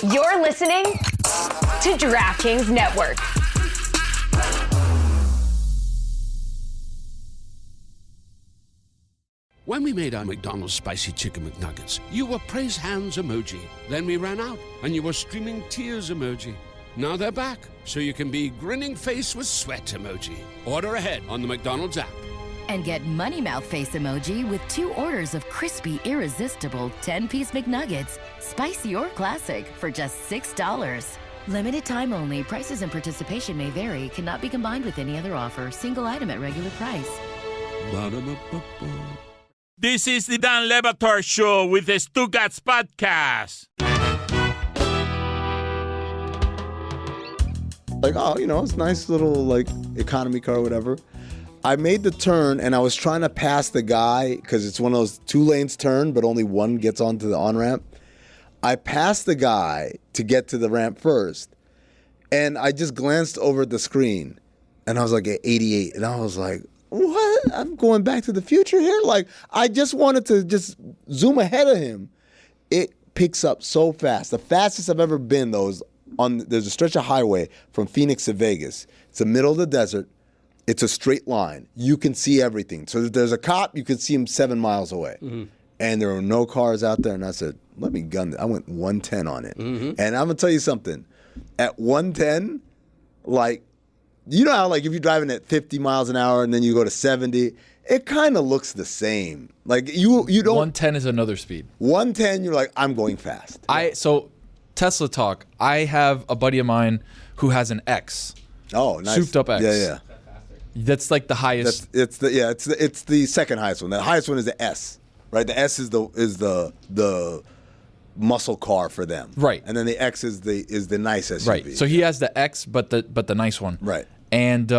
You're listening to DraftKings Network. When we made our McDonald's Spicy Chicken McNuggets, you were praise hands emoji. Then we ran out, and you were streaming tears emoji. Now they're back, so you can be grinning face with sweat emoji. Order ahead on the McDonald's app. And get Money Mouth face emoji with 2 orders of crispy, irresistible 10-piece McNuggets, spicy or classic, for just $6. Limited time only. Prices and participation may vary. Cannot be combined with any other offer. Single item at regular price. Ba-da-ba-ba-ba. This is the Dan Le Batard Show with the Stugotz podcast. Like, oh, you know, it's a nice little, like, economy car or whatever. I made the turn, and I was trying to pass the guy, because it's one of those 2 lanes turn, but only one gets onto the on-ramp. I passed the guy to get to the ramp first, and I just glanced over at the screen, and I was like at 88, and I was like, what? I'm going back to the future here? Like, I just wanted to just zoom ahead of him. It picks up so fast. The fastest I've ever been, though, is there's a stretch of highway from Phoenix to Vegas. It's the middle of the desert. It's a straight line. You can see everything. So if there's a cop, you can see him 7 miles away. Mm-hmm. And there were no cars out there. And I said, let me gun it. I went 110 on it. Mm-hmm. And I'm going to tell you something. At 110, like, you know how, like, if you're driving at 50 miles an hour and then you go to 70, it kind of looks the same. Like, you don't. 110 is another speed. 110, you're like, I'm going fast. So, Tesla talk. I have a buddy of mine who has an X. Oh, nice. Souped up X. Yeah. That's like the highest. It's the second highest one. The highest one is the S, right? The S is the muscle car for them, right? And then the X is the nice SUV, right? So he has the X, but the nice one, right? And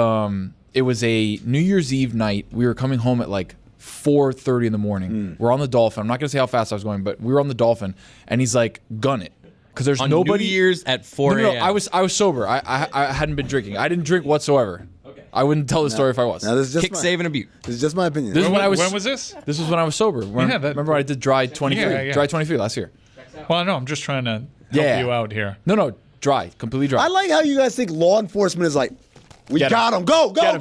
it was a New Year's Eve night. We were coming home at like 4:30 in the morning. We're on the Dolphin. I'm not gonna say how fast I was going, but we were on the Dolphin, and he's like, "Gun it." Because there's on nobody. New Year's at 4 a.m. No, I was sober. I hadn't been drinking. I didn't drink whatsoever. Okay. I wouldn't tell the story if I was. Now, this is just Kick, save, and abuse. This is just my opinion. This is when was this? This was when I was sober. Remember I did Dry 23. Yeah. Dry 23 last year. Well, no, I'm just trying to help you out here. No, dry, completely dry. I like how you guys think law enforcement is like, we got him, go, and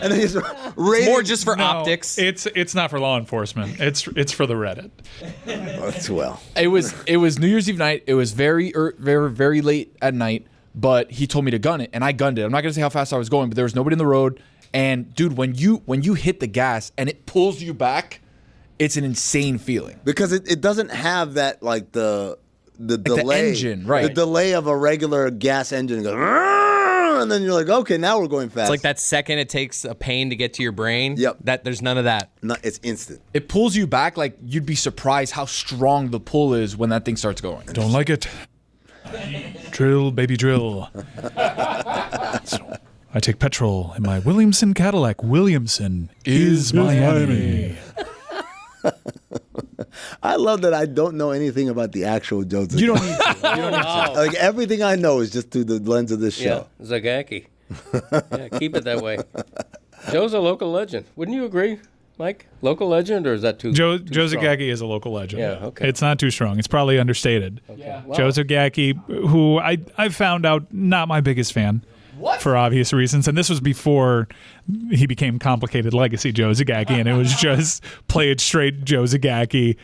then he's It's more just for optics. It's not for law enforcement. It's for the Reddit. Well, it was New Year's Eve night. It was very very late at night, but he told me to gun it, and I gunned it. I'm not gonna say how fast I was going, but there was nobody in the road. And dude, when you hit the gas and it pulls you back, it's an insane feeling because it doesn't have that like the delay, the engine, right? The delay of a regular gas engine goes, and then you're like, okay, now we're going fast. It's like that second it takes a pain to get to your brain. Yep. There's none of that. No, it's instant. It pulls you back like you'd be surprised how strong the pull is when that thing starts going. I don't like it. Drill, baby, drill. So, I take petrol in my Williamson Cadillac. Williamson is Miami. I love that I don't know anything about the actual Joe Zagacki. You don't need to. You don't need to. Like everything I know is just through the lens of this show. Yeah, Zagacki. Yeah, keep it that way. Joe's a local legend. Wouldn't you agree, Mike? Local legend, or is that too Joe strong? Zagacki is a local legend. Yeah, okay. It's not too strong. It's probably understated. Okay. Yeah. Wow. Joe Zagacki, who I found out not my biggest fan. What? For obvious reasons. And this was before he became Complicated Legacy Joe Zagacki, and it was just play it straight Joe Zagacki,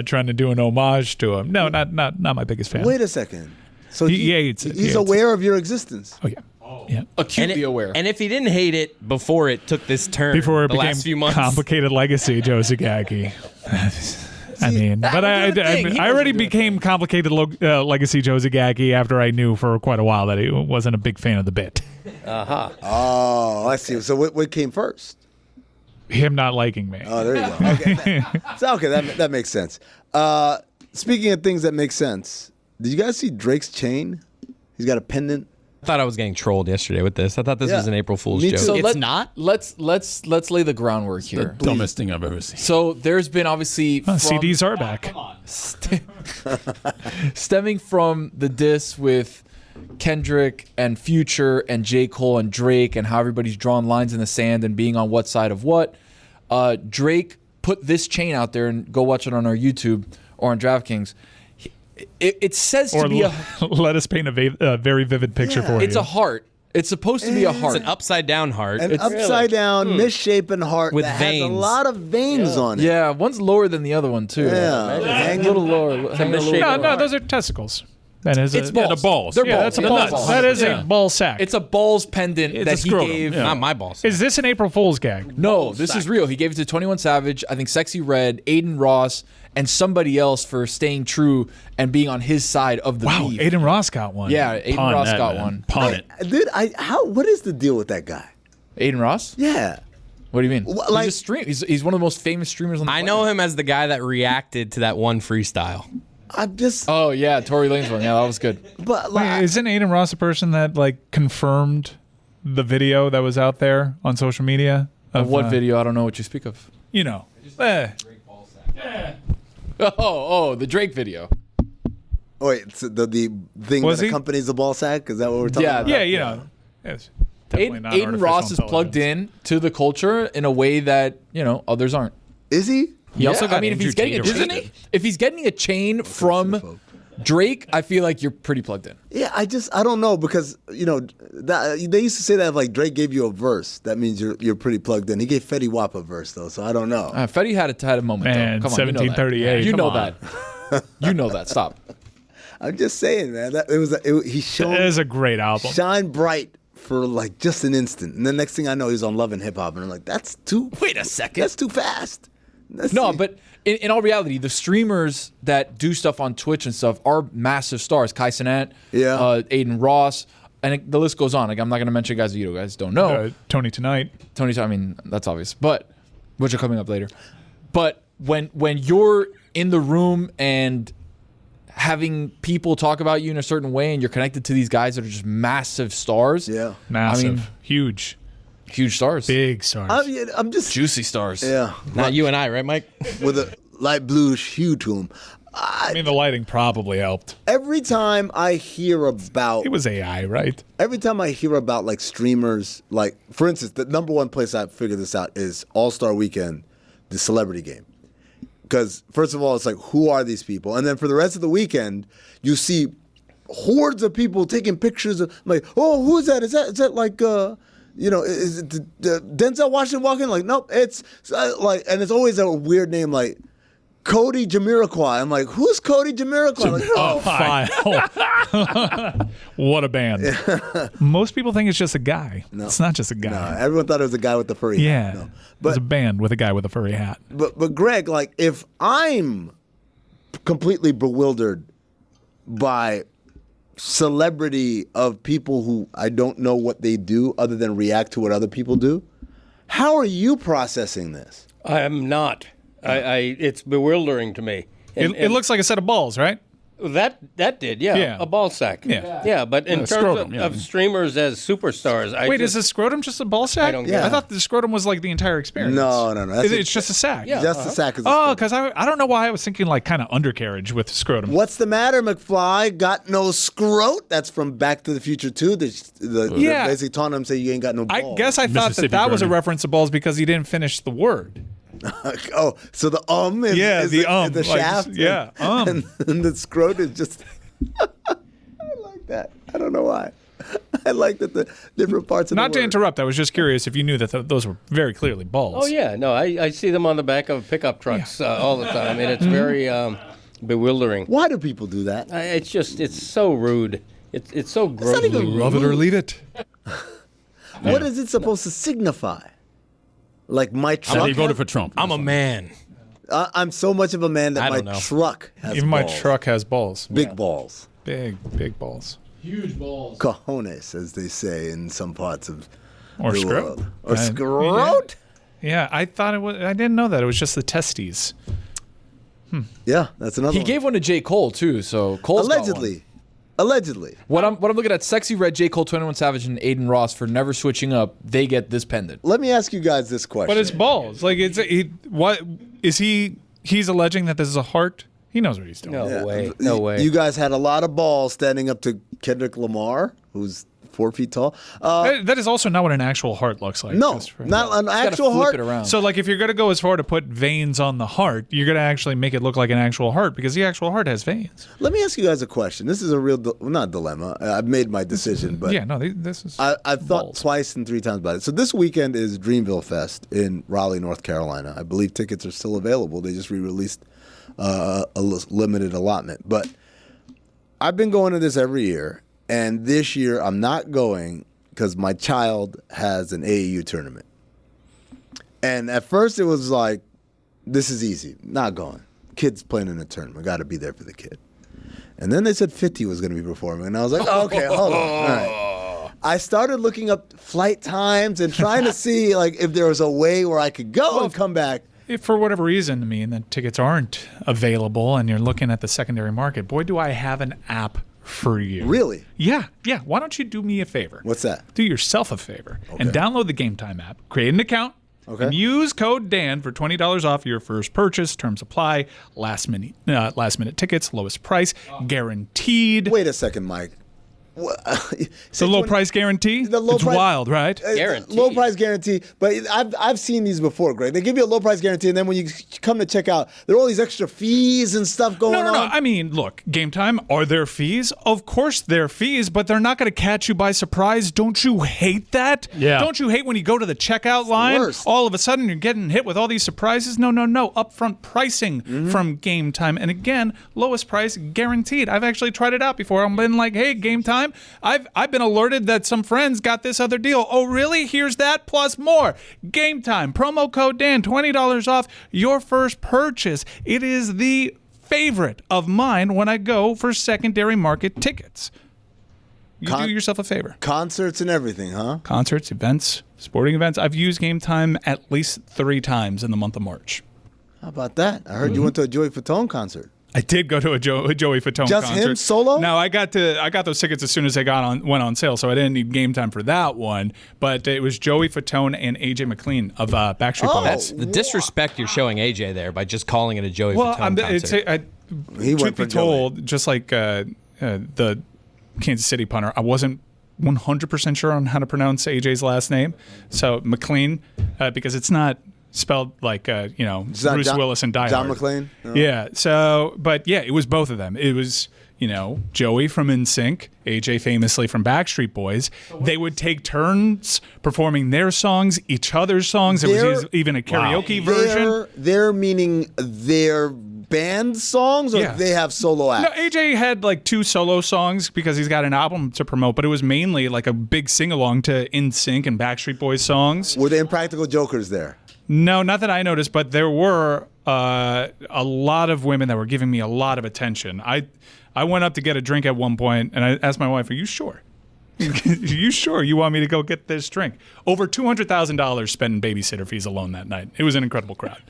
trying to do an homage to him. No, not my biggest fan. Wait a second. So he hates it. He's aware of your existence. Oh, yeah. Yeah. Acutely aware. And if he didn't hate it before it took this turn, before it the became last few months, Complicated Legacy Joe Zagacki. I mean, but I already became Complicated Legacy Joe Zagacki after I knew for quite a while that he wasn't a big fan of the bit. Uh-huh. Oh, I see. So what came first? Him not liking me. Oh, there you go. Okay, that makes sense. Speaking of things that make sense, did you guys see Drake's chain? He's got a pendant. I thought I was getting trolled yesterday with this. I thought this was an April Fool's joke. So it's not? Let's lay the groundwork here. The dumbest thing I've ever seen. So there's been obviously CDs are back. Stemming from the diss with Kendrick and Future and J. Cole and Drake and how everybody's drawn lines in the sand and being on what side of what. Drake put this chain out there, and go watch it on our YouTube or on DraftKings. It says Or to be let us paint a very vivid picture for you. It's a heart. It's supposed to be a heart. It's an upside down heart. An upside down, misshapen heart With that veins. has a lot of veins on it. Yeah, one's lower than the other one too. Yeah. Hang a little lower. Hang a little No, lower. those are testicles. That is It's a, balls. the balls. They're yeah, balls. That's a The ball. nuts. That is Yeah. a ball sack. It's a balls pendant It's that a he scrotum. gave. Yeah. Not my balls. Is this an April Fool's gag? No, this is real. He gave it to 21 Savage, I think Sexy Red, Aiden Ross, and somebody else for staying true and being on his side of the Wow, beef. Aiden Ross got one. Yeah, Aiden Pawn Ross that, got man. one. Pawn it. Dude, what is the deal with that guy? Aiden Ross? Yeah. What do you mean? Like- he's a stream. He's one of the most famous streamers on the I planet. know him as the guy that reacted to that one freestyle. I'm just, Oh yeah, Tory Lane's one. Yeah, that was good. but Wait, like, isn't Aiden Ross a person that like confirmed the video that was out there on social media? Of What video? I don't know what you speak of. You know. Oh, the Drake video. wait, it's the thing Was that he? accompanies the ball sack? Is that what we're talking Yeah, about? Yeah, you know. It's definitely not Aiden artificial Ross is plugged intelligence. in to the culture in a way that others aren't. Is he? He also got if he's getting if he's getting a chain from Drake, I feel like you're pretty plugged in. Yeah, I don't know because that they used to say that if like Drake gave you a verse, that means you're pretty plugged in. He gave Fetty Wap a verse though, so I don't know. Fetty had a moment. Man, though. Come on, 1738. You know come that. on. You know that. Stop. I'm just saying, man. That he shone It is a great album. shine bright for like just an instant, and then next thing I know, he's on Love and Hip Hop, and I'm like, that's too. Wait a second. That's too fast. No, but in all reality, the streamers that do stuff on Twitch and stuff are massive stars. Kai Cenat, Aiden Ross, and the list goes on. Like I'm not going to mention guys that you guys don't know. Tony Tonight. I mean, that's obvious, but which are coming up later. But when you're in the room and having people talk about you in a certain way, and you're connected to these guys that are just massive stars, Massive. I mean, huge stars, big stars. I'm just juicy stars. Yeah, Not you and I, right, Mike? with a light bluish hue to him. I mean, the lighting probably helped. Every time I hear about It was AI, right? every time I hear about like streamers, like for instance, the number one place I figured this out is All-Star Weekend, the celebrity game. Because first of all, it's like, who are these people? And then for the rest of the weekend, you see hordes of people taking pictures of like, oh, who is that? Is that like is it the Denzel Washington walking? Like, nope, it's like, and it's always a weird name like Cote Jamiroquai. I'm like, who's Cote Jamiroquai? Like, What a band. Most people think it's just a guy. It's not just a guy. everyone thought it was a guy with the furry Yeah. hat. No. It was a band with a guy with a furry hat. But Greg, like, if I'm completely bewildered by celebrity of people who I don't know what they do other than react to what other people do, how are you processing this? I am not. It's bewildering to me. It looks like a set of balls, right? That did, Yeah. a ball sack. Yeah. But in terms scrotum, of streamers as superstars, Wait, is the scrotum just a ball sack? I don't get I it. thought the scrotum was like the entire experience. No. It's just a sack. Yeah. Just the sack is a Oh, scrotum. because I don't know why I was thinking like kind of undercarriage with scrotum. What's the matter, McFly? Got no scrot? That's from Back to the Future 2. Yeah. Basically taunting him, say you ain't got no I balls. guess I thought Mississippi that was a burning. reference to balls because he didn't finish the word. Oh, so the is, Yeah, is the the like, shaft? yeah, And the scrot is just... I like that. I don't know why. I like that the different parts of Not the to word. interrupt, I was just curious if you knew that those were very clearly balls. Oh yeah, no, I see them on the back of pickup trucks all the time, and it's very bewildering. Why do people do that? It's so rude. It's so gross. not even Love it or leave it. What is it supposed to signify? Like my truck. He voted for Trump. I'm a man. I'm so much of a man that I my don't know. truck has Even balls. my truck has balls. Big balls. Big balls. Huge balls. Cojones, as they say in some parts of Or the scrot. world. Or I- scrot? Yeah, I thought it was. I didn't know that it was just the testes. Yeah, that's another He one. gave one to J. Cole too, so Cole's got one. Allegedly. What I'm looking at, Sexy Red, J. Cole, 21 Savage, and Aiden Ross for never switching up. They get this pendant. Let me ask you guys this question. But it's balls. Like what is he? He's alleging that this is a heart. He knows what he's doing. No way. You guys had a lot of balls standing up to Kendrick Lamar, who's 4 feet tall. That is also not what an actual heart looks like. No, not an actual heart. Flip it around. So, like, if you're going to go as far to put veins on the heart, you're going to actually make it look like an actual heart because the actual heart has veins. Let me ask you guys a question. This is a real, not dilemma. I've made my decision, but Yeah, no, this is. I've thought balls. twice and 3 times about it. So this weekend is Dreamville Fest in Raleigh, North Carolina. I believe tickets are still available. They just re-released a limited allotment. But I've been going to this every year, and this year I'm not going because my child has an AAU tournament. And at first it was like, this is easy, not going. Kid's playing in a tournament, got to be there for the kid. And then they said 50 was going to be performing, and I was like, oh, okay, hold on. All right. I started looking up flight times and trying to see like if there was a way where I could go and come back. If for whatever reason, I mean, the tickets aren't available and you're looking at the secondary market, boy, do I have an app for you. Really? Yeah. Why don't you do me a favor? What's that? Do yourself a favor and Okay. download the Game Time app, create an account, Okay. and use code Dan for $20 off your first purchase. Terms apply. Last minute tickets, lowest price, guaranteed. Wait a second, Mike. The low price guarantee? The low it's price- wild, right? Guaranteed. Low price guarantee, but I've seen these before, Greg. They give you a low price guarantee, and then when you come to check out, there are all these extra fees and stuff going No. on. I mean, look, Game Time, are there fees? Of course there are fees, but they're not going to catch you by surprise. Don't you hate that? Yeah. Don't you hate when you go to the checkout line, worst. all of a sudden you're getting hit with all these surprises? No. Upfront pricing from Game Time. And again, lowest price guaranteed. I've actually tried it out before. I've been like, hey, Game Time, I've been alerted that some friends got this other deal. Oh, really? Here's that plus more. Game Time, promo code Dan, $20 off your first purchase. It is the favorite of mine when I go for secondary market tickets. You do yourself a favor. Concerts and everything, huh? Concerts, events, sporting events. I've used Game Time at least 3 times in the month of March. How about that? I heard you went to a Joey Fatone concert. I did go to a Joey Fatone Just concert. him solo? No, I got those tickets as soon as they went on sale, so I didn't need Game Time for that one. But it was Joey Fatone and AJ McLean of Backstreet Boys. That's the disrespect you're showing AJ there by just calling it a Joey Fatone concert. He truth went for be told, just like the Kansas City punter, I wasn't 100% sure on how to pronounce AJ's last name. So McLean, because it's not spelled like It's not Bruce Willis and Die Hard. John McClane? No. Yeah. So, but yeah, it was both of them. It was Joey from NSYNC, AJ famously from Backstreet Boys. They would take turns performing their songs, each other's songs. There was even a karaoke version. They're meaning their band songs, or Yeah. they have solo acts? No, AJ had like 2 solo songs because he's got an album to promote, but it was mainly like a big sing-along to NSYNC and Backstreet Boys songs. Were the Impractical Jokers there? No, not that I noticed, but there were a lot of women that were giving me a lot of attention. I went up to get a drink at one point, and I asked my wife, "Are you sure? Are you sure you want me to go get this drink?" Over $200,000 spent in babysitter fees alone that night. It was an incredible crowd.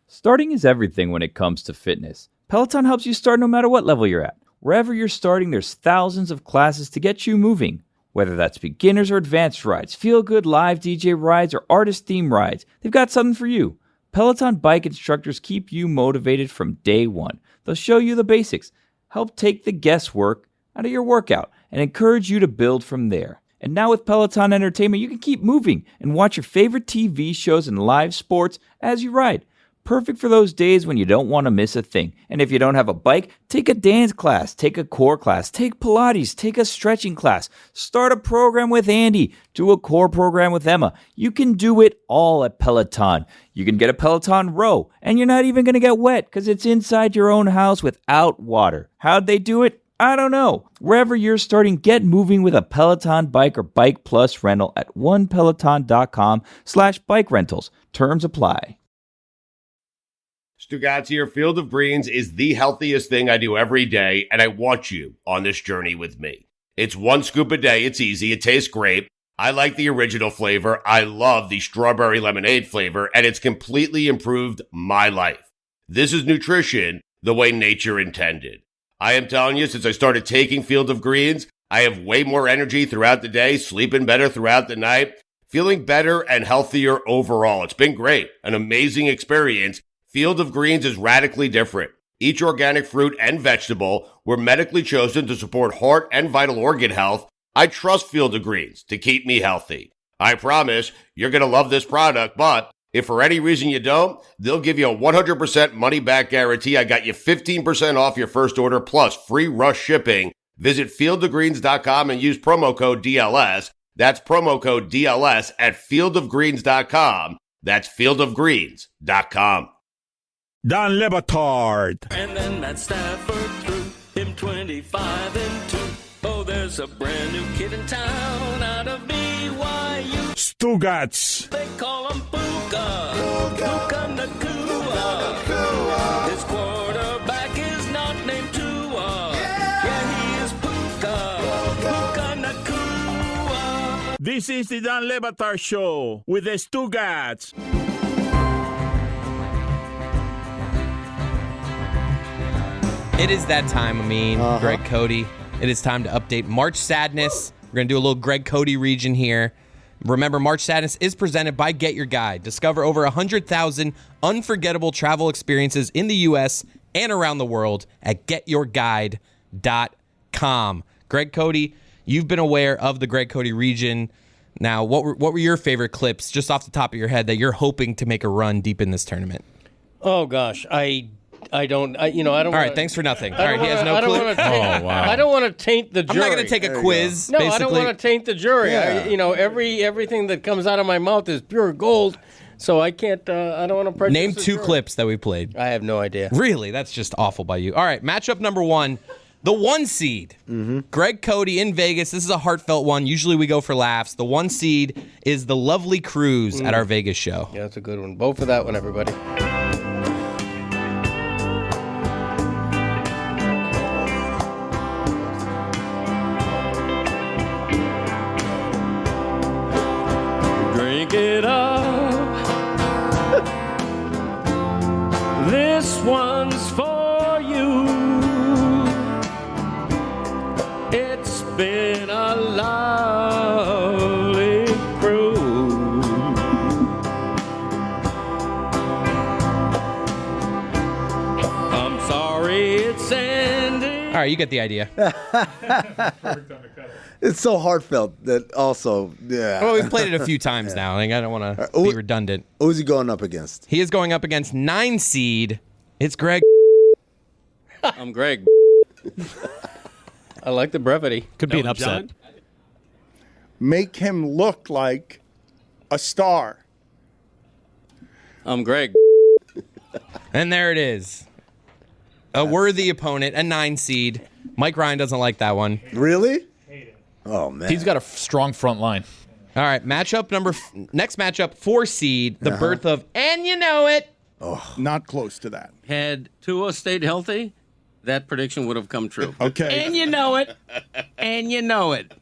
Starting is everything when it comes to fitness. Peloton helps you start no matter what level you're at. Wherever you're starting, there's thousands of classes to get you moving. Whether that's beginners or advanced rides, feel-good live DJ rides, or artist-themed rides, they've got something for you. Peloton bike instructors keep you motivated from day one. They'll show you the basics, help take the guesswork out of your workout, and encourage you to build from there. And now with Peloton Entertainment, you can keep moving and watch your favorite TV shows and live sports as you ride. Perfect for those days when you don't want to miss a thing. And if you don't have a bike, take a dance class, take a core class, take Pilates, take a stretching class, start a program with Andy, do a core program with Emma. You can do it all at Peloton. You can get a Peloton row, and you're not even going to get wet because it's inside your own house without water. How'd they do it? I don't know. Wherever you're starting, get moving with a Peloton bike or Bike Plus rental at onepeloton.com/bike rentals. Terms apply. Stugotz here. Field of Greens is the healthiest thing I do every day, and I want you on this journey with me. It's 1 scoop a day. It's easy. It tastes great. I like the original flavor. I love the strawberry lemonade flavor, and it's completely improved my life. This is nutrition the way nature intended. I am telling you, since I started taking Field of Greens, I have way more energy throughout the day, sleeping better throughout the night, feeling better and healthier overall. It's been great, an amazing experience. Field of Greens is radically different. Each organic fruit and vegetable were medically chosen to support heart and vital organ health. I trust Field of Greens to keep me healthy. I promise you're going to love this product, but if for any reason you don't, they'll give you a 100% money-back guarantee. I got you 15% off your first order plus free rush shipping. Visit fieldofgreens.com and use promo code DLS. That's promo code DLS at fieldofgreens.com. That's fieldofgreens.com. Don Le Batard. And then Matt Stafford threw him 25 and 2. Oh, there's a brand new kid in town out of BYU. Stugotz. They call him Puka. Puka Nakua. His quarterback is not named Tua. Yeah, he is Puka. Puka Nakua. This is the Don Le Batard Show with the Stugotz. It is that time, Greg Cote. It is time to update March Sadness. We're going to do a little Greg Cote region here. Remember, March Sadness is presented by Get Your Guide. Discover over 100,000 unforgettable travel experiences in the U.S. and around the world at getyourguide.com. Greg Cote, you've been aware of the Greg Cote region. Now, what were your favorite clips, just off the top of your head, that you're hoping to make a run deep in this tournament? Oh, gosh. I don't. All right, thanks for nothing. All right, he has no clue. I don't want to taint the jury. I'm not going to take a quiz. No, basically. I don't want to taint the jury. Yeah. Everything that comes out of my mouth is pure gold. So I can't. I don't want to prejudice. Name the two jury. clips that we played. I have no idea. Really, that's just awful by you. All right, matchup number 1. The 1 seed, Greg Cote in Vegas. This is a heartfelt one. Usually we go for laughs. The 1 seed is the Lovely Cruise at our Vegas show. Yeah, that's a good one. Vote for that one, everybody. Drink it up. This one's for you. It's been a lovely cruise. I'm sorry it's ending. All right, you get the idea. It's so heartfelt that also, yeah. Well, we've played it a few times now. I don't want to be redundant. Who's he going up against? He is going up against 9 seed. It's Greg. I'm Greg. I like the brevity. Could be an upset. Make him look like a star. I'm Greg. And there it is. A worthy opponent, a 9 seed. Mike Ryan doesn't like that one. Really? Oh, man. He's got a strong front line. All right, next matchup, 4 seed, the birth of, and you know it. Oh, not close to that. Had Tua stayed healthy, that prediction would have come true. Okay. And you know it. And you know it.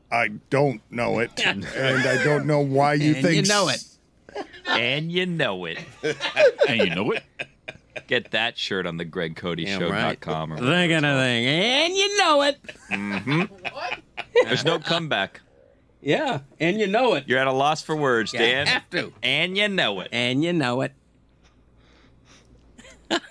I don't know it. And I don't know why you think. You know it. And you know it. And you know it. Get that shirt on the GregCodyShow.com. They're gonna think, and you know it. Mm-hmm. There's no comeback. Yeah, and you know it. You're at a loss for words, Dan. You have to. And you know it. And you know it.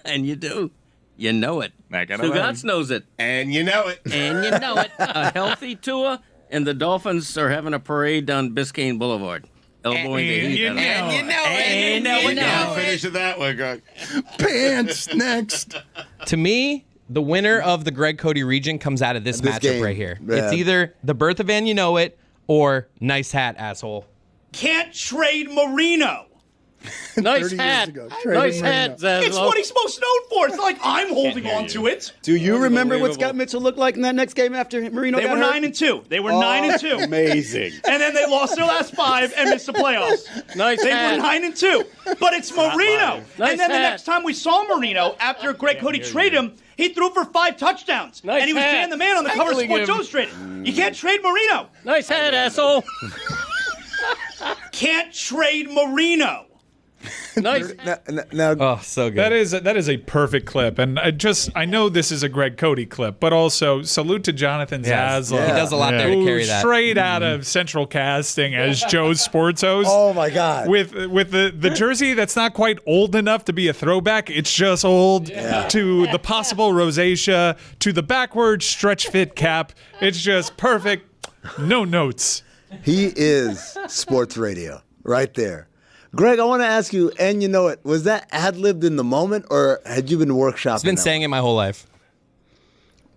And you do. You know it. Stugotz knows it. And you know it. And you know it. A healthy Tua, and the Dolphins are having a parade down Biscayne Boulevard. Elbowing the heat. And you know it. Finish it that way, Greg. Pants next. To me, the winner of the Greg Cote region comes out of this matchup game. right here. Yeah. It's either the birth of and you know it or nice hat, asshole. Can't trade Marino. Nice hat. Nice hat, Zaslow. It's what he's most known for. It's like I'm holding on to it. Do you remember what Scott Mitchell looked like in that next game after Marino They got were hurt? 9-2. They were 9-2. Amazing. And then they lost their last 5 and missed the playoffs. Nice They hat. were 9-2. But it's Marino. Nice And then the hat. next time we saw Marino, after Greg Cote traded him, he threw for 5 touchdowns. Nice and he was hat. Dan the Man on the cover of Sports Illustrated. You can't trade Marino. Nice hat, asshole. Can't trade Marino. Nice. Now, Oh, so good. That is a perfect clip, and I know this is a Greg Cote clip, but also salute to Jonathan Yes. Zaslow. He does a lot there to who carry that. straight out of Central Casting as Joe's sports host. oh, my God. With the jersey that's not quite old enough to be a throwback, it's just old to the possible rosacea, to the backward stretch fit cap. It's just perfect. No notes. He is sports radio right there. Greg, I want to ask you, and you know it, was that ad-libbed in the moment, or had you been workshopping? I've been saying it my whole life.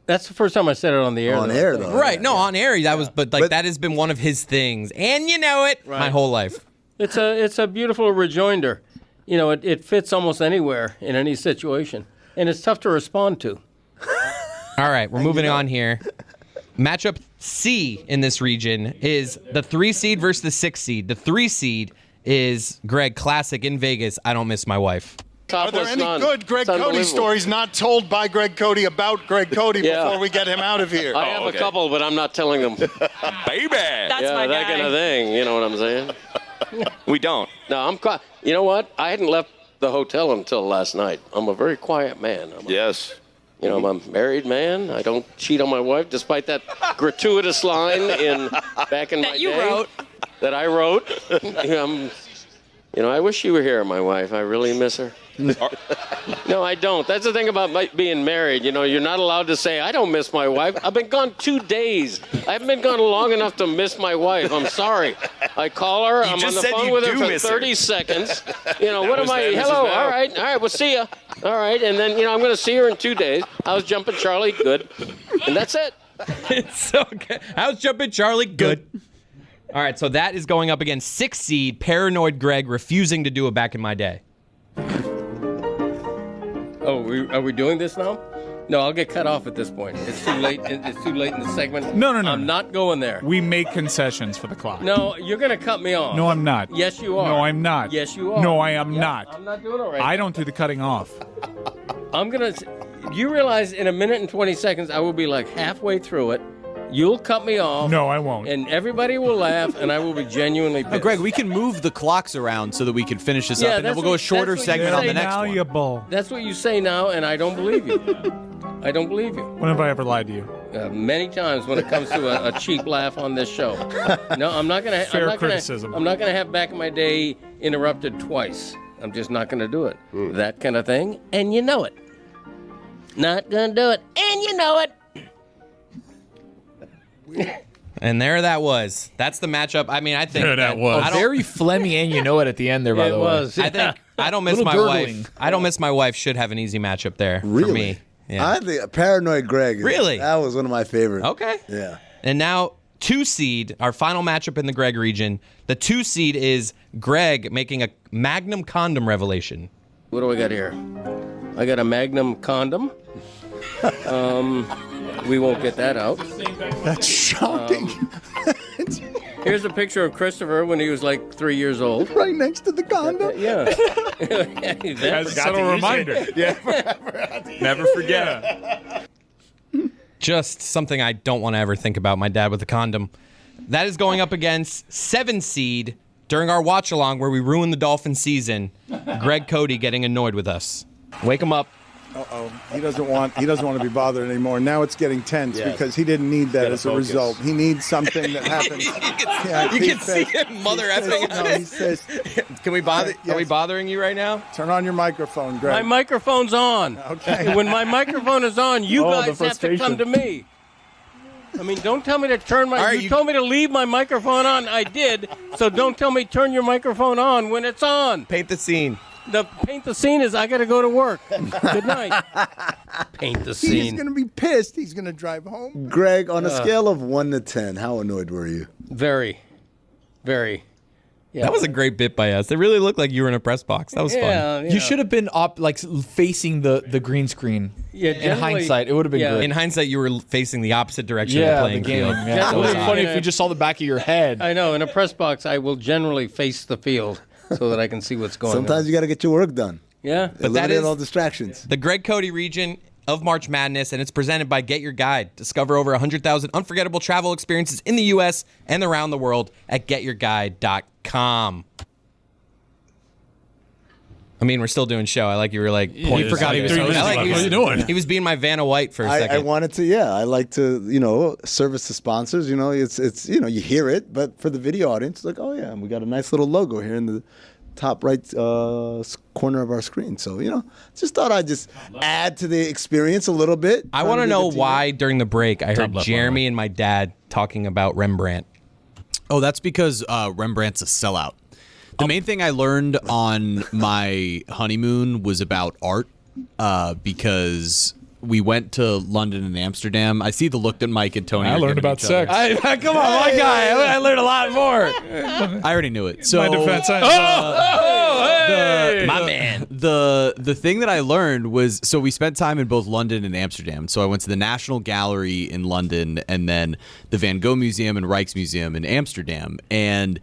That's the first time I said it on the air. On air, though. Right. No, on air. That was, but that has been one of his things. And you know it, my whole life. It's a beautiful rejoinder. You know, it fits almost anywhere in any situation. And it's tough to respond to. All right, we're moving on here. Matchup C in this region is the 3 seed versus the 6 seed. The 3 seed is Greg Classic in Vegas. I don't miss my wife. Are there any good Greg Cote stories not told by Greg Cote about Greg Cote before we get him out of here? I have a couple, but I'm not telling them. Baby! That's my that kind of thing. You know what I'm saying? We don't. No, you know what? I hadn't left the hotel until last night. I'm a very quiet man. Yes. You know, I'm a married man. I don't cheat on my wife, despite that gratuitous line back in my day. That I wrote. You know, I wish you were here, my wife. I really miss her. No, I don't. That's the thing about being married. You know, you're not allowed to say, I don't miss my wife. I've been gone 2 days. I haven't been gone long enough to miss my wife. I'm sorry. I call her. I'm on the phone with her for 30 seconds. You know, what am I? Hello. All right. We'll see you. All right. And then, you know, I'm going to see her in 2 days. How's Jumpin' Charlie? Good. And that's it. It's so good. How's Jumpin' Charlie? Good. All right, so that is going up against 6 seed Paranoid Greg refusing to do it back in my day. Oh, are we doing this now? No, I'll get cut off at this point. It's too late. It's too late in the segment. No. I'm not going there. We make concessions for the clock. No, you're going to cut me off. No, I'm not. Yes, you are. No, I'm not. Yes, you are. No, I am not. I'm not doing it right I now. don't do the cutting off. I'm going to... You realize in 1 minute and 20 seconds, I will be like halfway through it. You'll cut me off. No, I won't. And everybody will laugh, and I will be genuinely pissed. Greg, we can move the clocks around so that we can finish this up, and then we'll go a shorter segment on the next one. That's what you say now, and I don't believe you. I don't believe you. When have I ever lied to you? Many times when it comes to a cheap laugh on this show. No, I'm not going to. Fair criticism. I'm not going to have back in my day interrupted twice. I'm just not going to do it. That kind of thing, and you know it. Not going to do it, and you know it. And there that was. That's the matchup. I mean, I think that was. Very phlegmy, and you know it at the end there, by the way. It was. I think I don't miss my wife. I don't miss my wife should have an easy matchup there for me. Yeah. I think Paranoid Greg. Really? That was one of my favorites. Okay. Yeah. And now 2 seed, our final matchup in the Greg region. The 2 seed is Greg making a Magnum condom revelation. What do I got here? I got a Magnum condom. We won't get that out. That's shocking. Here's a picture of Christopher when he was like 3 years old. Right next to the condom. Yeah. As a subtle reminder. Never forget. Just something I don't want to ever think about, my dad with a condom. That is going up against 7 seed during our watch along where we ruined the Dolphin season. Greg Cote getting annoyed with us. Wake him up. He doesn't want to be bothered anymore. Now it's getting tense because he didn't need that as a result. He needs something that happens. You can see him mother effing. No, he says, "Can we bother? Are we bothering you right now?" Turn on your microphone, Greg. My microphone's on. Okay. When my microphone is on, you guys have to come to me. I mean, don't tell me to turn my... you told me to leave my microphone on. I did. So don't tell me turn your microphone on when it's on. Paint the scene. Paint the scene is I got to go to work. Good night. Paint the scene. He's going to be pissed. He's going to drive home. Greg, on a scale of 1 to 10, how annoyed were you? Very. Very. Yeah. That was a great bit by us. It really looked like you were in a press box. That was fun. Yeah. You should have been facing the green screen. Yeah, in hindsight, it would have been great. In hindsight, you were facing the opposite direction of the playing field. Yeah. It would have been funny if you just saw the back of your head. I know. In a press box, I will generally face the field so that I can see what's going on. Sometimes you got to get your work done. Yeah. But that is all distractions. The Greg Cote region of March Madness, and it's presented by Get Your Guide. Discover over 100,000 unforgettable travel experiences in the U.S. and around the world at getyourguide.com. I mean, we're still doing show. I like you were like... You forgot he was hosting. What are you doing? He was being my Vanna White for a second. I wanted to, I like to, service the sponsors. You know, it's you hear it, but for the video audience, it's like, oh, yeah, we got a nice little logo here in the top right corner of our screen. So, just thought I'd just add to the experience a little bit. I want to know why during the break I heard Jeremy and my dad talking about Rembrandt. Oh, that's because Rembrandt's a sellout. The main thing I learned on my honeymoon was about art because we went to London and Amsterdam. I see the look that Mike and Tony I are learned giving about each other. sex. Come on, my guy. I learned a lot more. I already knew it. So My defense. My man. The thing that I learned was, so we spent time in both London and Amsterdam. So I went to the National Gallery in London and then the Van Gogh Museum and Rijksmuseum in Amsterdam. And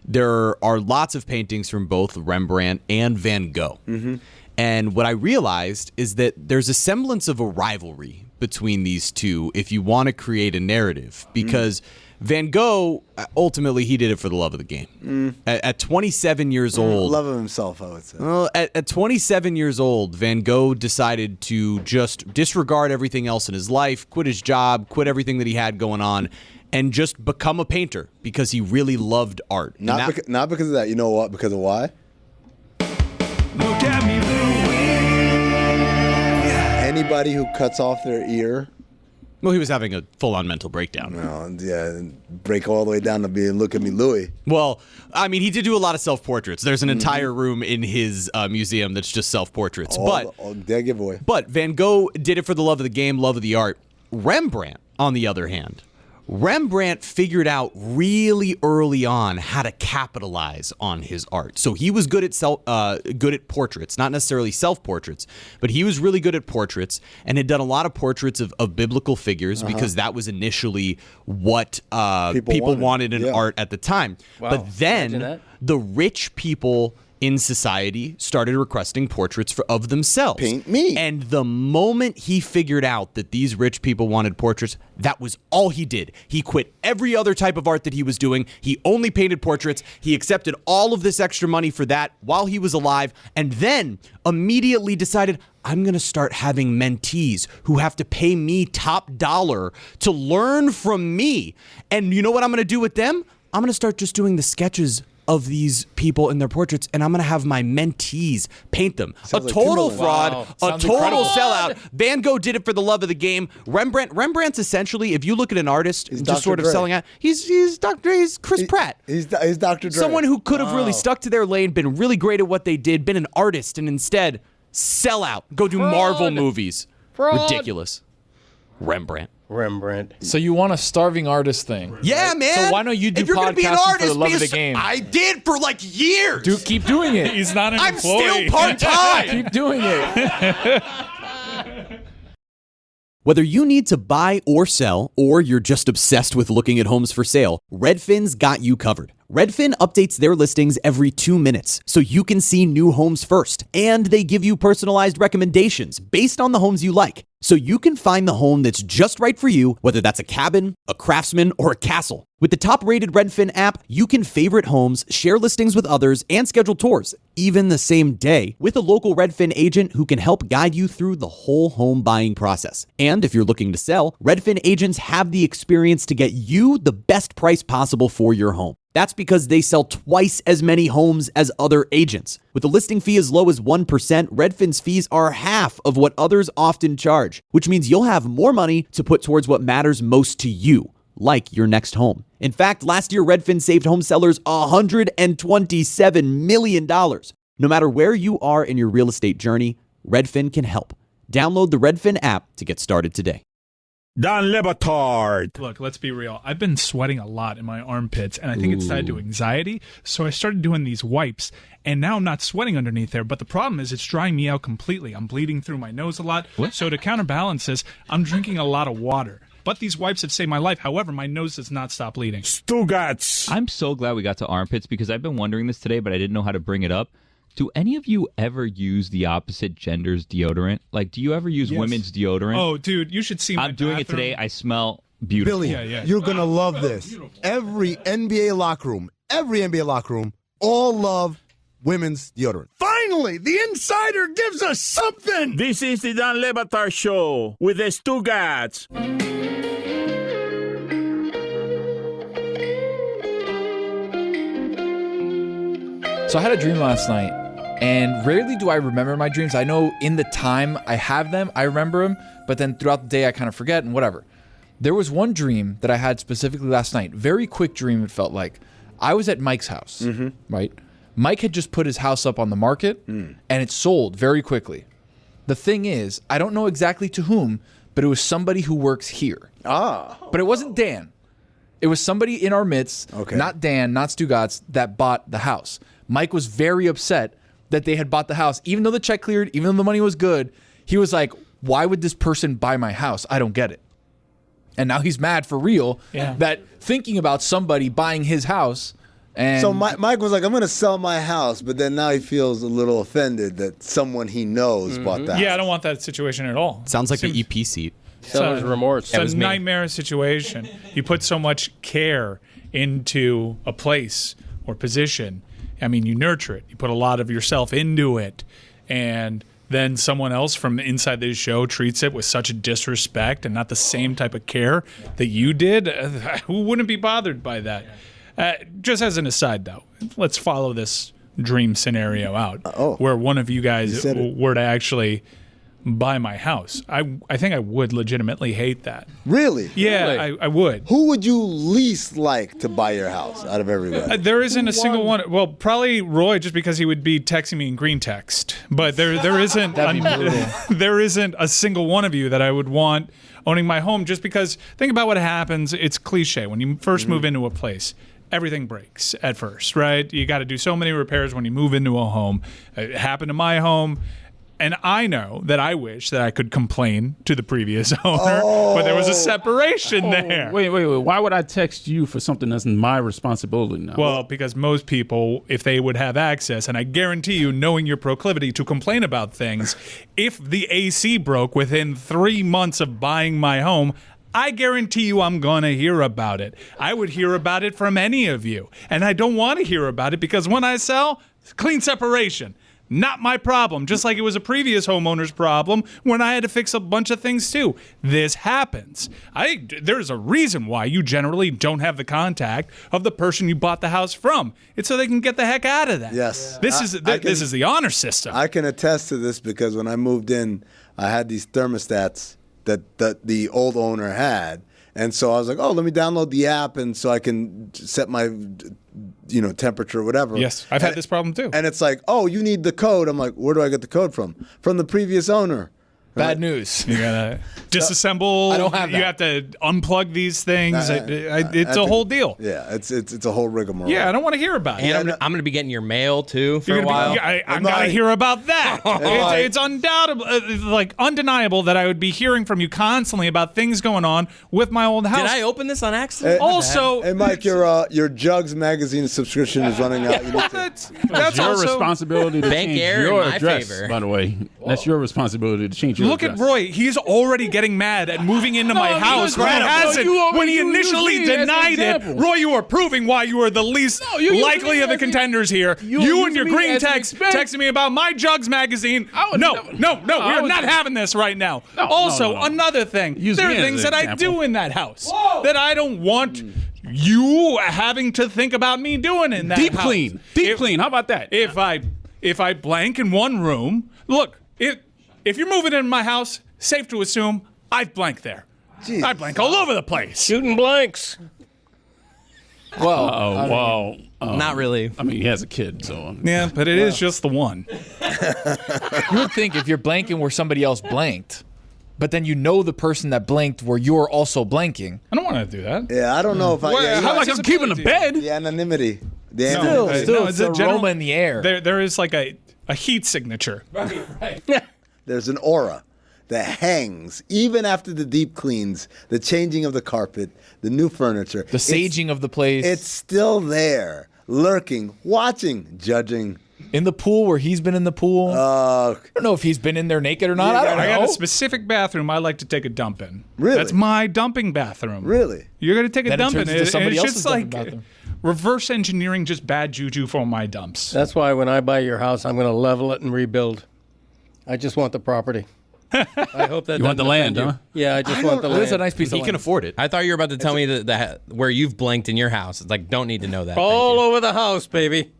there are lots of paintings from both Rembrandt and Van Gogh. Mm-hmm. And what I realized is that there's a semblance of a rivalry between these two if you want to create a narrative. Because Van Gogh, ultimately, he did it for the love of the game. At 27 years old... Love of himself, I would say. Well, at 27 years old, Van Gogh decided to just disregard everything else in his life, quit his job, quit everything that he had going on, and just become a painter because he really loved art. Not because of that. You know what? Because of why? Look at me, Anybody who cuts off their ear. Well, he was having a full-on mental breakdown. Break all the way down to being "Look at me, Louie." Well, I mean, he did do a lot of self-portraits. There's an entire room in his museum that's just self-portraits. That giveaway. But Van Gogh did it for the love of the game, love of the art. Rembrandt, on the other hand, Rembrandt figured out really early on how to capitalize on his art. So he was good at portraits, not necessarily self-portraits, but he was really good at portraits and had done a lot of portraits of biblical figures because that was initially what people wanted in art at the time. Wow. But then the rich people in society started requesting portraits of themselves. Paint me. And the moment he figured out that these rich people wanted portraits, that was all he did. He quit every other type of art that he was doing. He only painted portraits. He accepted all of this extra money for that while he was alive, and then immediately decided, I'm going to start having mentees who have to pay me top dollar to learn from me. And you know what I'm going to do with them? I'm going to start just doing the sketches of these people in their portraits, and I'm going to have my mentees paint them. Sounds a like total Timberland. fraud, Wow. a Sounds total incredible. sellout. Van Gogh did it for the love of the game. Rembrandt's essentially, if you look at an artist He's just Dr. sort of Dre. selling out, he's Dr. Dre, he's Chris Pratt. He's Dr. Dre. Someone who could have really stuck to their lane, been really great at what they did, been an artist, and instead sell out, go do Marvel movies. Ridiculous. Rembrandt. So you want a starving artist thing? Yeah, right? man. So why don't you do if you're gonna be an podcasting artist, for the love be of a the game? I did for like years. Dude, keep doing it. He's not an I'm employee. still part-time. Keep doing it. Whether you need to buy or sell, or you're just obsessed with looking at homes for sale, Redfin's got you covered. Redfin updates their listings every 2 minutes, so you can see new homes first. And they give you personalized recommendations based on the homes you like, so you can find the home that's just right for you, whether that's a cabin, a craftsman, or a castle. With the top-rated Redfin app, you can favorite homes, share listings with others, and schedule tours, even the same day, with a local Redfin agent who can help guide you through the whole home buying process. And if you're looking to sell, Redfin agents have the experience to get you the best price possible for your home. That's because they sell twice as many homes as other agents. With a listing fee as low as 1%, Redfin's fees are half of what others often charge, which means you'll have more money to put towards what matters most to you, like your next home. In fact, last year, Redfin saved home sellers $127 million. No matter where you are in your real estate journey, Redfin can help. Download the Redfin app to get started today. Dan Le Batard. Look, let's be real. I've been sweating a lot in my armpits, and I think it's tied to anxiety. So I started doing these wipes, and now I'm not sweating underneath there. But the problem is it's drying me out completely. I'm bleeding through my nose a lot. What? So to counterbalance this, I'm drinking a lot of water. But these wipes have saved my life. However, my nose does not stop bleeding. Stugotz. I'm so glad we got to armpits because I've been wondering this today, but I didn't know how to bring it up. Do any of you ever use the opposite gender's deodorant? Like, do you ever use women's deodorant? Oh, dude, you should see my I'm doing it today. I smell beautiful. Billy, you're going to love this. Every NBA locker room, all love women's deodorant. Finally, the insider gives us something. This is the Dan Le Batard Show with the Stugotz. So So I had a dream last night, and rarely do I remember my dreams. I know in the time I have them, I remember them, but then throughout the day I kind of forget and whatever. There was one dream that I had specifically last night. Very quick dream, it felt like. I was at Mike's house, right? Mike had just put his house up on the market, and it sold very quickly. The thing is, I don't know exactly to whom, but it was somebody who works here. But it wasn't Dan. It was somebody in our midst, not Dan, not Stugotz, that bought the house. Mike was very upset that they had bought the house. Even though the check cleared, even though the money was good, he was like, why would this person buy my house? I don't get it. And now he's mad for real that thinking about somebody buying his house. And so Mike was like, I'm going to sell my house, but then now he feels a little offended that someone he knows bought that. Yeah, I don't want that situation at all. Sounds like the EP seat. Seller's remorse. It's a nightmare situation. You put so much care into a place or position. I mean, you nurture it. You put a lot of yourself into it. And then someone else from inside this show treats it with such a disrespect and not the same type of care that you did. Who wouldn't be bothered by that? Just as an aside, though, let's follow this dream scenario out where one of you guys were to actually buy my house. I think I would legitimately hate that. Really? Yeah, really? I would. Who would you least like to buy your house out of everybody? There isn't a single one. Well, probably Roy, just because he would be texting me in green text. But there isn't there isn't a single one of you that I would want owning my home, just because think about what happens. It's cliche. When you first move into a place, everything breaks at first, right? You got to do so many repairs when you move into a home. It happened to my home. And I know that I wish that I could complain to the previous owner, but there was a separation there. Wait. Why would I text you for something that's my responsibility now? Well, because most people, if they would have access, and I guarantee you, knowing your proclivity to complain about things, if the AC broke within 3 months of buying my home, I guarantee you I'm going to hear about it. I would hear about it from any of you. And I don't want to hear about it because when I sell, clean separation. Not my problem, just like it was a previous homeowner's problem when I had to fix a bunch of things too. This happens. There's a reason why you generally don't have the contact of the person you bought the house from. It's so they can get the heck out of that. Yes. This is the honor system. I can attest to this because when I moved in, I had these thermostats that the old owner had. And so I was like, let me download the app and so I can set my temperature or whatever. Yes, I've had this problem too. And it's like, you need the code. I'm like, where do I get the code from? From the previous owner. Bad news. You gotta disassemble. I don't have that. You have to unplug these things. It's a whole deal. Yeah, it's a whole rigmarole. Yeah, I don't want to hear about it. And I'm going to be getting your mail too for a while. I'm going to hear about that. It's undeniable that I would be hearing from you constantly about things going on with my old house. Did I open this on accident? Hey Mike, your Jugs magazine subscription is running out. That's your responsibility to change your address. Favor. By the way, that's your responsibility to change your Look at Roy. He's already getting mad at moving into my house when he hasn't. When he initially denied it. Roy, you are proving why you are the least likely of the contenders here. You and your green text texting me about my Jugs magazine. No, we are not having this right now. Also, another thing. There are things that I do in that house that I don't want you having to think about me doing in that house. Deep clean. How about that? If I blank in one room, look, if you're moving into my house, safe to assume I've blanked there. Jeez. I blank all over the place. Shooting blanks. Well, not really. I mean, he has a kid, so. Yeah, but it is just the one. You would think if you're blanking where somebody else blanked, but then you know the person that blanked where you're also blanking. I don't want to do that. Yeah, I don't know if how like I'm keeping the bed? The anonymity. Still, it's a aroma in the air. There is like a heat signature. Right. There's an aura that hangs even after the deep cleans, the changing of the carpet, the new furniture. The saging of the place. It's still there, lurking, watching, judging. In the pool where he's been in the pool. I don't know if he's been in there naked or not. I got a specific bathroom I like to take a dump in. Really? That's my dumping bathroom. Really? You're going to take a dump in it. It's just like reverse engineering just bad juju for my dumps. That's why when I buy your house, I'm going to level it and rebuild. I just want the property. I hope that you want the land, huh? Yeah, I just want the land. It's a nice piece of land. He can afford it. I thought you were about to tell me that where you've blanked in your house. It's like, don't need to know that. All over the house, baby.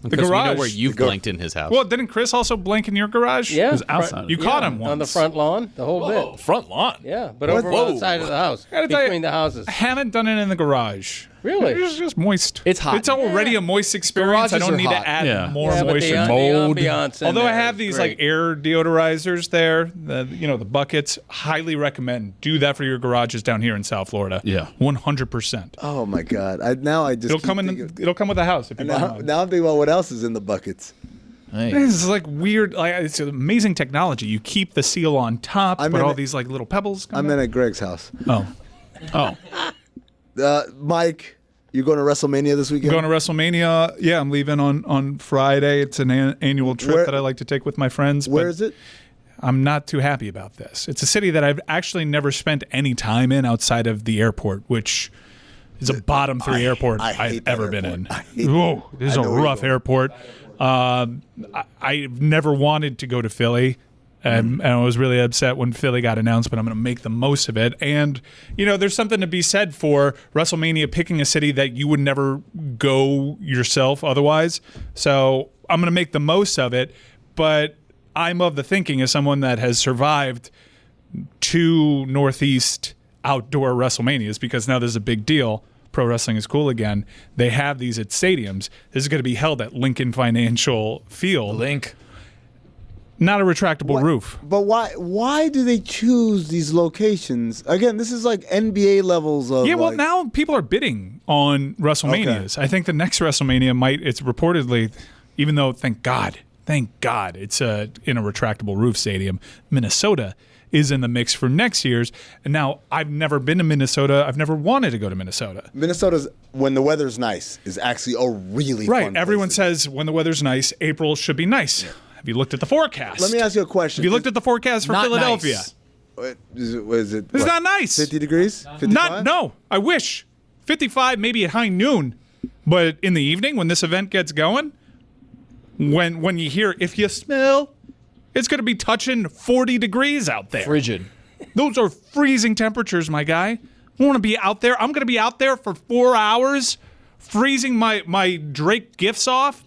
The Because garage. we know where you've blanked in his house. Well, didn't Chris also blank in your garage? Yeah. It was outside. You caught him once. On the front lawn, the whole bit. Front lawn? Yeah, but over on the side of the house, between the houses. I haven't done it in the garage. Really? It's just moist. It's hot. It's already a moist experience. I Garages don't are need to hot. add more Yeah, but moisture. the Mold. ambiance in Although I there have is these great. like air deodorizers there, the buckets. Highly recommend. Do that for your garages down here in South Florida. Yeah. 100%. Oh my God! I just It'll come with the house if you buy now, one. now I'm thinking about what else is in the buckets. This is like weird. Like it's amazing technology. You keep the seal on top, I'm but in all a- these like little pebbles. I'm in at Greg's house. Oh, Mike, you going to WrestleMania this weekend? going to WrestleMania. Yeah, I'm leaving on Friday. It's an annual trip that I like to take with my friends. Where is it? I'm not too happy about this. It's a city that I've actually never spent any time in outside of the airport, which is a bottom 3 airport I've ever been in. Whoa, this is a rough airport. I've never wanted to go to Philly. And I was really upset when Philly got announced, but I'm going to make the most of it. And, there's something to be said for WrestleMania picking a city that you would never go yourself otherwise. So I'm going to make the most of it. But I'm of the thinking, as someone that has survived 2 Northeast outdoor WrestleManias, because now there's a big deal. Pro wrestling is cool again. They have these at stadiums. This is going to be held at Lincoln Financial Field. Link. Not a retractable roof. But why do they choose these locations? Again, this is like NBA levels of. Yeah, well, now people are bidding on WrestleManias. I think the next WrestleMania it's reportedly, even though thank God, it's in a retractable roof stadium. Minnesota is in the mix for next year's. And now I've never been to Minnesota. I've never wanted to go to Minnesota. Minnesota's, when the weather's nice, is actually a really right. fun Everyone says when the weather's nice, April should be nice. Have you looked at the forecast? Let me ask you a question. Have you looked at the forecast for Not Philadelphia? nice. Is it? It's not nice. 50 degrees? 55? No. I wish 55, maybe at high noon, but in the evening when this event gets going, when you hear if you smell, it's going to be touching 40 degrees out there. Frigid. Those are freezing temperatures, my guy. I want to be out there. I'm going to be out there for 4 hours. Freezing my Drake gifts off?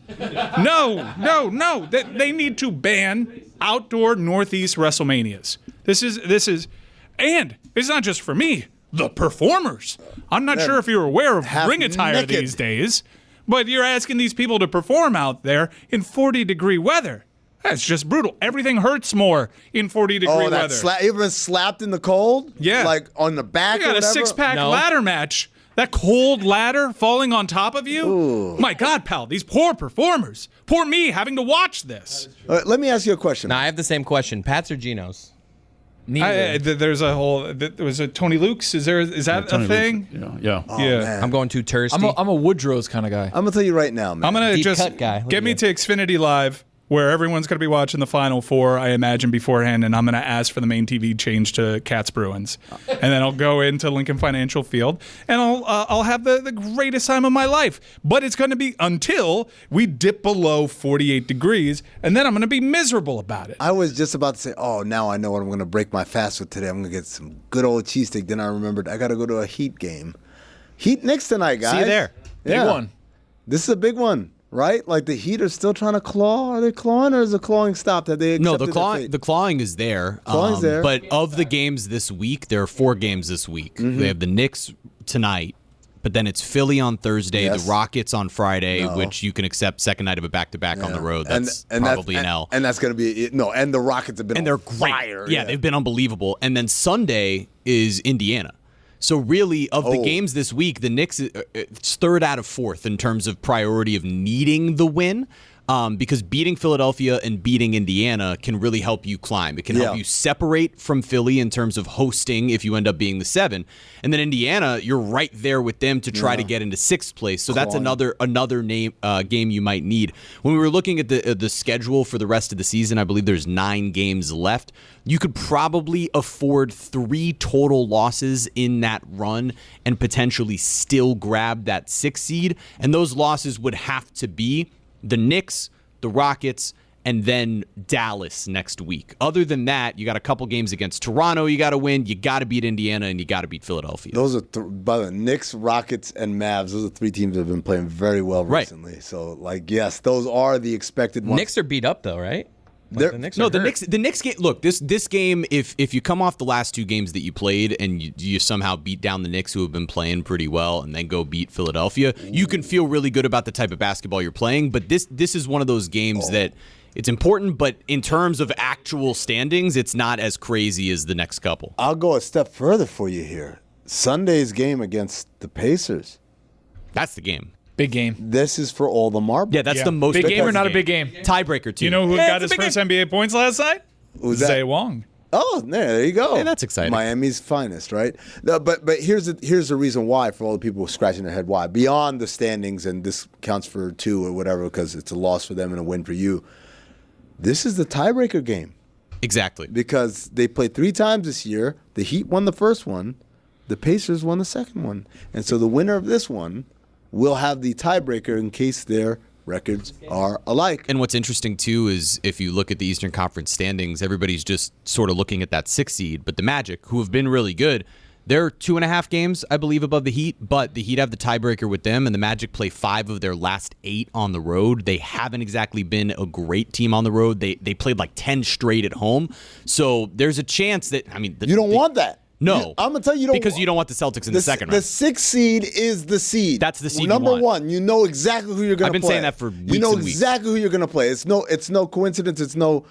No. They need to ban outdoor Northeast WrestleManias. This is, and it's not just for me. The performers. I'm not sure if you're aware of ring attire these days, but you're asking these people to perform out there in 40-degree weather. That's just brutal. Everything hurts more in 40-degree weather. You ever been slapped in the cold? Yeah. Like on the back You or got a whatever? 6-pack ladder match. That cold ladder falling on top of you? Ooh. My God, pal, these poor performers. Poor me having to watch this. Let me ask you a question. No, I have the same question. Pat's or Geno's? There's a whole. There was a Tony Luke's. Is that a thing? Yeah. Oh, man. I'm going too thirsty. I'm a Woodrow's kind of guy. I'm going to tell you right now, man. I'm going to Deep just cut guy. Look get at me you. to Xfinity Live, where everyone's going to be watching the Final Four, I imagine, beforehand, and I'm going to ask for the main TV change to Cats Bruins. And then I'll go into Lincoln Financial Field, and I'll have the greatest time of my life. But it's going to be until we dip below 48 degrees, and then I'm going to be miserable about it. I was just about to say, now I know what I'm going to break my fast with today. I'm going to get some good old cheesesteak. Then I remembered I got to go to a Heat game. Heat Knicks tonight, guys. See you there. Big one. This is a big one. Right? Like the Heat are still trying to claw. Are they clawing, or is the clawing stopped? Have they No, accepted their fate? the clawing is there. Clawing's there. But of the games this week, there are 4 games this week. Mm-hmm. They have the Knicks tonight, but then it's Philly on Thursday, Yes. the Rockets on Friday, No. which you can accept second night of a back-to-back on the road. And That's probably an L. And that's going to be no. And the Rockets have been And they're on great. fire. Yeah, they've been unbelievable. And then Sunday is Indiana. So really, of the games this week, the Knicks, it's 3rd out of 4th in terms of priority of needing the win. Because beating Philadelphia and beating Indiana can really help you climb. It can help you separate from Philly in terms of hosting if you end up being the 7. And then Indiana, you're right there with them to try to get into 6th place. So that's another game you might need. When we were looking at the schedule for the rest of the season, I believe there's 9 games left. You could probably afford 3 total losses in that run and potentially still grab that 6th seed. And those losses would have to be the Knicks, the Rockets, and then Dallas next week. Other than that, you got a couple games against Toronto you got to win. You got to beat Indiana, and you got to beat Philadelphia. Those are, by the way, Knicks, Rockets, and Mavs. Those are 3 teams that have been playing very well recently. So, yes, those are the expected ones. Knicks are beat up, though, right? The Knicks game. Look, this game. If you come off the last 2 games that you played and you somehow beat down the Knicks, who have been playing pretty well, and then go beat Philadelphia, you can feel really good about the type of basketball you're playing. But this is one of those games that it's important, but in terms of actual standings, it's not as crazy as the next couple. I'll go a step further for you here. Sunday's game against the Pacers. That's the game. Big game. This is for all the marbles. Yeah, that's the most big game or not a big game? Tiebreaker, too. You know who got his first NBA points last night? Who's that? Zay Wong. Oh, there you go. Hey, that's exciting. Miami's finest, right? No, but here's the reason why, for all the people scratching their head, why. Beyond the standings, and this counts for 2 or whatever because it's a loss for them and a win for you, this is the tiebreaker game. Exactly. Because they played 3 times this year. The Heat won the first one. The Pacers won the second one. And so the winner of this one will have the tiebreaker in case their records are alike. And what's interesting, too, is if you look at the Eastern Conference standings, everybody's just sort of looking at that 6th seed. But the Magic, who have been really good, they're 2.5 games, I believe, above the Heat. But the Heat have the tiebreaker with them, and the Magic play 5 of their last 8 on the road. They haven't exactly been a great team on the road. They played like 10 straight at home. So there's a chance that, you don't want that. No. I'm going to tell you, because you don't want the Celtics in the second round. The 6th seed is the seed. That's the seed Number you want. 1, you know exactly who you're going to play. I've been saying that for weeks You know and weeks. exactly who you're going to play. It's no coincidence. It's no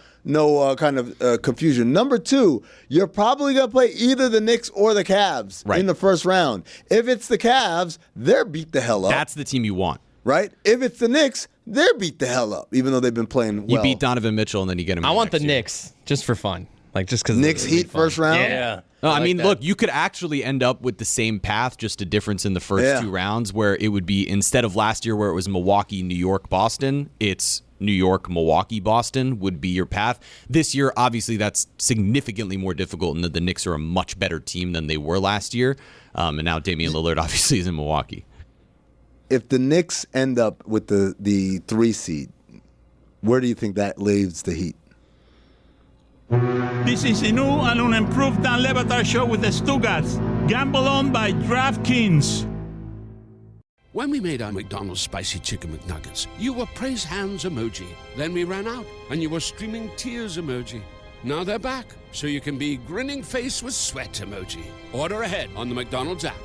kind of confusion. Number 2, you're probably going to play either the Knicks or the Cavs in the first round. If it's the Cavs, they're beat the hell up. That's the team you want. Right? If it's the Knicks, they're beat the hell up, even though they've been playing well. You beat Donovan Mitchell, and then you get him. I want the Knicks just for fun. Like, just because Knicks Heat first round? Yeah. No, I mean, look, you could actually end up with the same path, just a difference in the first 2 rounds, where it would be, instead of last year where it was Milwaukee, New York, Boston, it's New York, Milwaukee, Boston would be your path. This year, obviously, that's significantly more difficult, and the Knicks are a much better team than they were last year. And now Damian Lillard obviously is in Milwaukee. If the Knicks end up with the 3 seed, where do you think that leaves the Heat? This is a new and unimproved Dan Le Batard show with the Stugotz. Gamble on by DraftKings. When we made our McDonald's Spicy Chicken McNuggets, you were praise hands emoji. Then we ran out, and you were streaming tears emoji. Now they're back, so you can be grinning face with sweat emoji. Order ahead on the McDonald's app.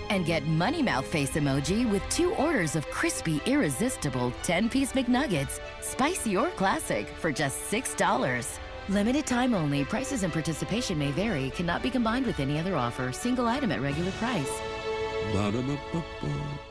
And get Money Mouth face emoji with 2 orders of crispy, irresistible 10-piece McNuggets, spicy or classic, for just $6. Limited time only. Prices and participation may vary. Cannot be combined with any other offer. Single item at regular price. Ba-da-ba-ba-ba.